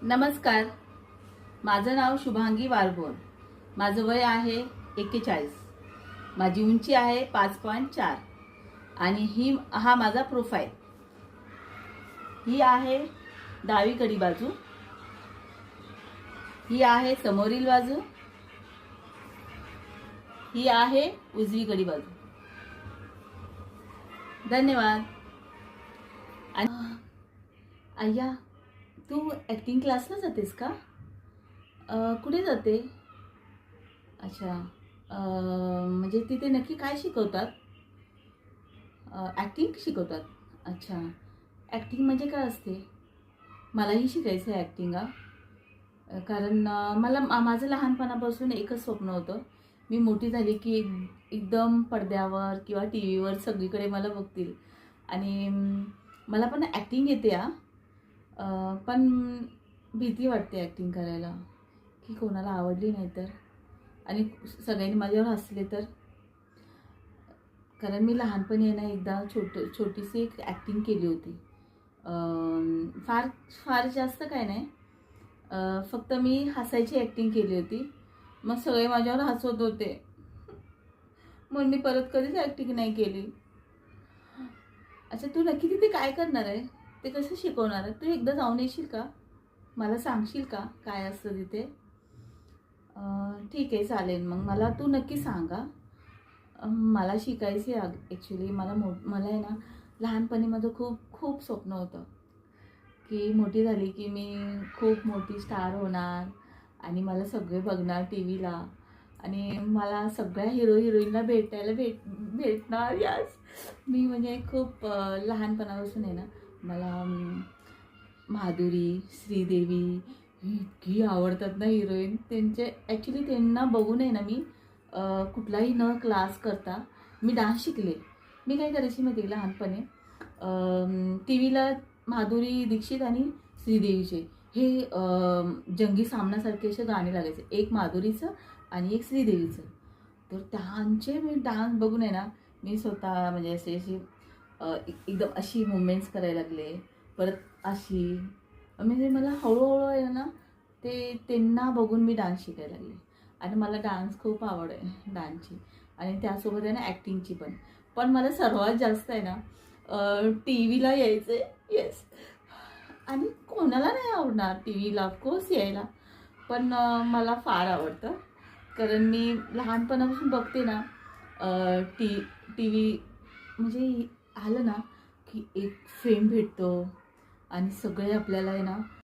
नमस्कार. माझं नाव शुभांगी वारबोर. माझं वय आहे 41. माझी उंची आहे 5.4 आणि हा माझा प्रोफाईल. ही आहे डावीकडील बाजू, ही आहे समोरील बाजू, ही आहे उजवीकडील बाजू. धन्यवाद. अय्या, तू ॲक्टिंग क्लासला जातेस का? कुठे जाते? अच्छा. म्हणजे तिथे नक्की काय शिकवतात? ॲक्टिंग शिकवतात. अच्छा. ॲक्टिंग म्हणजे काय असते? मलाही शिकायचं आहे ॲक्टिंग. कारण माझं लहानपणापासून एकच स्वप्न होतं, मी मोठी झाली की एकदम पडद्यावर किंवा टी व्हीवर सगळीकडे मला बघतील. आणि मला पण ॲक्टिंग येते. पण भीती वाटते ॲक्टिंग करायला, की कोणाला आवडली नाही तर, आणि सगळ्यांनी माझ्यावर हसले तर. कारण मी लहानपणी आहे ना एकदा छोटीशी एक ॲक्टिंग केली होती. फार फार जास्त काय नाही, फक्त मी हसायची ॲक्टिंग केली होती. मग सगळे माझ्यावर हसत होते, म्हणून मी परत कधीच ॲक्टिंग नाही केली. अच्छा, तू नक्की तिथे काय करणार आहे? ते कसं शिकवणार आहे? तू एकदा जाऊन येशील का? मला सांगशील का काय असतं तिथे? ठीक आहे, चालेल. मग मला तू नक्की सांगा. मला शिकायचे ॲक्च्युली. मला आहे ना लहानपणी माझं खूप खूप स्वप्न होतं की मोठी झाली की मी खूप मोठी स्टार होणार आणि मला सगळे बघणार टी व्हीला, आणि मला सगळ्या हिरोईनला भेटणार. यास, मी म्हणजे खूप लहानपणापासून आहे ना मला माधुरी, श्रीदेवी इतकी आवडतात ना हिरोईन. ॲक्च्युली त्यांना बघून आहे ना मी कुठलाही न क्लास करता मी डान्स शिकले. मी काय करायची माहिती आहे लहानपणी, टी व्हीला माधुरी दीक्षित आणि श्रीदेवीचे हे जंगी सामनासारखे असे गाणे लागायचे, एक माधुरीचं आणि एक श्रीदेवीचं. तर त्यांचे मी डान्स बघून आहे ना मी स्वतः म्हणजे असे एकदम अशी मुवमेंट्स करायला लागले. परत अशी म्हणजे मला हळूहळू आहे ना त्यांना बघून मी डान्स शिकायला लागले. आणि मला डान्स खूप आवड आहे, डान्सची, आणि त्यासोबत आहे ना ॲक्टिंगची पण. पण मला सर्वात जास्त आहे ना टी व्हीला यायचं आहे. येस. आणि कोणाला नाही आवडणार टी व्हीला, ऑफकोर्स यायला. पण मला फार आवडतं, कारण मी लहानपणापासून बघते ना टी व्ही म्हणजे आलं ना की एक फेम भेटतो आणि सगळे आपल्याला आहे ना